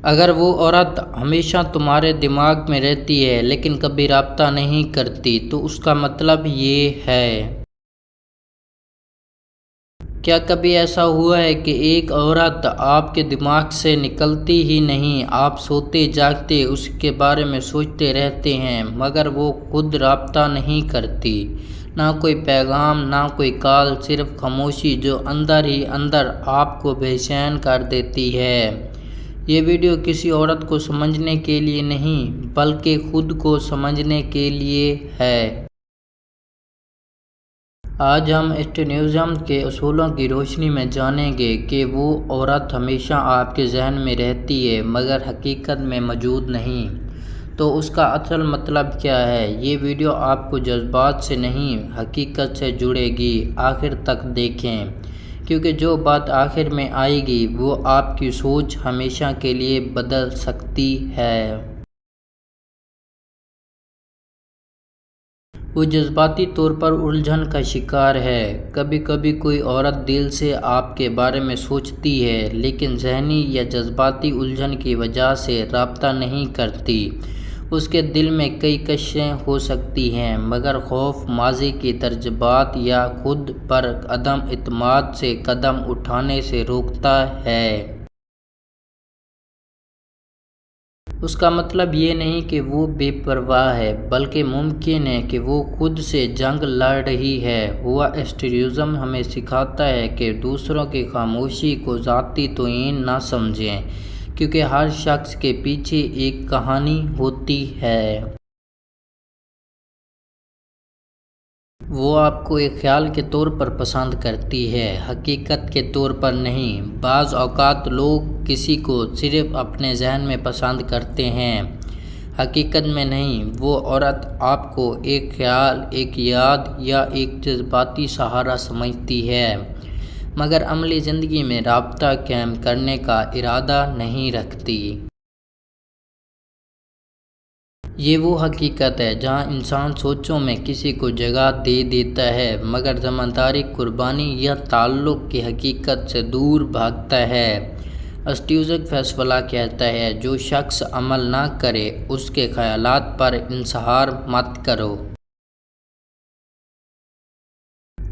اگر وہ عورت ہمیشہ تمہارے دماغ میں رہتی ہے لیکن کبھی رابطہ نہیں کرتی تو اس کا مطلب یہ ہے۔ کیا کبھی ایسا ہوا ہے کہ ایک عورت آپ کے دماغ سے نکلتی ہی نہیں، آپ سوتے جاگتے اس کے بارے میں سوچتے رہتے ہیں مگر وہ خود رابطہ نہیں کرتی؟ نہ کوئی پیغام، نہ کوئی کال، صرف خاموشی جو اندر ہی اندر آپ کو بے چین کر دیتی ہے۔ یہ ویڈیو کسی عورت کو سمجھنے کے لیے نہیں بلکہ خود کو سمجھنے کے لیے ہے۔ آج ہم اسٹینوزم کے اصولوں کی روشنی میں جانیں گے کہ وہ عورت ہمیشہ آپ کے ذہن میں رہتی ہے مگر حقیقت میں موجود نہیں، تو اس کا اصل مطلب کیا ہے۔ یہ ویڈیو آپ کو جذبات سے نہیں حقیقت سے جوڑے گی۔ آخر تک دیکھیں کیونکہ جو بات آخر میں آئے گی وہ آپ کی سوچ ہمیشہ کے لیے بدل سکتی ہے۔ وہ جذباتی طور پر الجھن کا شکار ہے۔ کبھی کبھی کوئی عورت دل سے آپ کے بارے میں سوچتی ہے لیکن ذہنی یا جذباتی الجھن کی وجہ سے رابطہ نہیں کرتی۔ اس کے دل میں کئی کششیں ہو سکتی ہیں مگر خوف، ماضی کی تجربات یا خود پر عدم اعتماد سے قدم اٹھانے سے روکتا ہے۔ اس کا مطلب یہ نہیں کہ وہ بے پرواہ ہے بلکہ ممکن ہے کہ وہ خود سے جنگ لڑ رہی ہے۔ ہوا اسٹینوزم ہمیں سکھاتا ہے کہ دوسروں کی خاموشی کو ذاتی توہین نہ سمجھیں کیونکہ ہر شخص کے پیچھے ایک کہانی ہوتی ہے۔ وہ آپ کو ایک خیال کے طور پر پسند کرتی ہے، حقیقت کے طور پر نہیں۔ بعض اوقات لوگ کسی کو صرف اپنے ذہن میں پسند کرتے ہیں، حقیقت میں نہیں۔ وہ عورت آپ کو ایک خیال، ایک یاد یا ایک جذباتی سہارا سمجھتی ہے مگر عملی زندگی میں رابطہ قائم کرنے کا ارادہ نہیں رکھتی۔ یہ وہ حقیقت ہے جہاں انسان سوچوں میں کسی کو جگہ دے دیتا ہے مگر زمینداری، قربانی یا تعلق کی حقیقت سے دور بھاگتا ہے۔ اسٹینوزم فلسفہ کہتا ہے جو شخص عمل نہ کرے اس کے خیالات پر انحصار مت کرو۔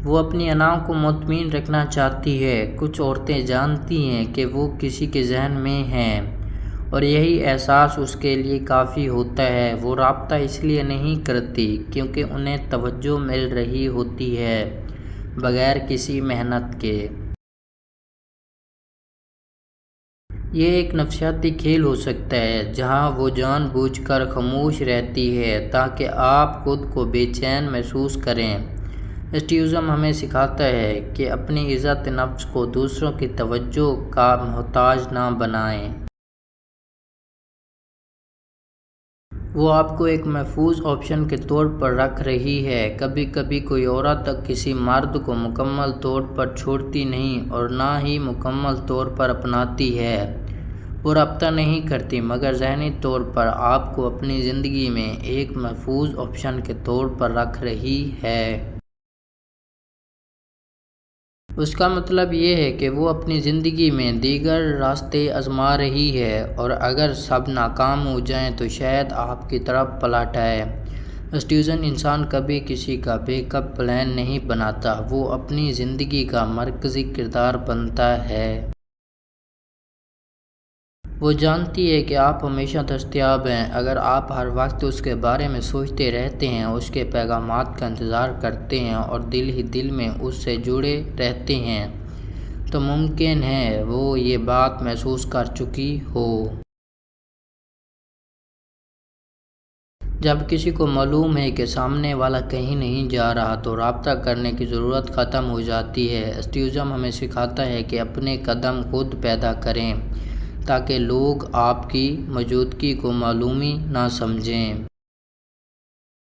وہ اپنی انا کو مطمئن رکھنا چاہتی ہے۔ کچھ عورتیں جانتی ہیں کہ وہ کسی کے ذہن میں ہیں اور یہی احساس اس کے لیے کافی ہوتا ہے۔ وہ رابطہ اس لیے نہیں کرتی کیونکہ انہیں توجہ مل رہی ہوتی ہے بغیر کسی محنت کے۔ یہ ایک نفسیاتی کھیل ہو سکتا ہے جہاں وہ جان بوجھ کر خاموش رہتی ہے تاکہ آپ خود کو بے چین محسوس کریں۔ اسٹینوزم ہمیں سکھاتا ہے کہ اپنی عزت نفس کو دوسروں کی توجہ کا محتاج نہ بنائیں۔ وہ آپ کو ایک محفوظ آپشن کے طور پر رکھ رہی ہے۔ کبھی کبھی کوئی عورت کسی مرد کو مکمل طور پر چھوڑتی نہیں اور نہ ہی مکمل طور پر اپناتی ہے۔ وہ رابطہ نہیں کرتی مگر ذہنی طور پر آپ کو اپنی زندگی میں ایک محفوظ آپشن کے طور پر رکھ رہی ہے۔ اس کا مطلب یہ ہے کہ وہ اپنی زندگی میں دیگر راستے آزما رہی ہے اور اگر سب ناکام ہو جائیں تو شاید آپ کی طرف پلٹ آئے۔ اسٹینوزم انسان کبھی کسی کا بیک اپ پلان نہیں بناتا، وہ اپنی زندگی کا مرکزی کردار بنتا ہے۔ وہ جانتی ہے کہ آپ ہمیشہ دستیاب ہیں۔ اگر آپ ہر وقت اس کے بارے میں سوچتے رہتے ہیں، اس کے پیغامات کا انتظار کرتے ہیں اور دل ہی دل میں اس سے جڑے رہتے ہیں تو ممکن ہے وہ یہ بات محسوس کر چکی ہو۔ جب کسی کو معلوم ہے کہ سامنے والا کہیں نہیں جا رہا تو رابطہ کرنے کی ضرورت ختم ہو جاتی ہے۔ اسٹینوزم ہمیں سکھاتا ہے کہ اپنے قدم خود پیدا کریں تاکہ لوگ آپ کی موجودگی کو معمولی نہ سمجھیں۔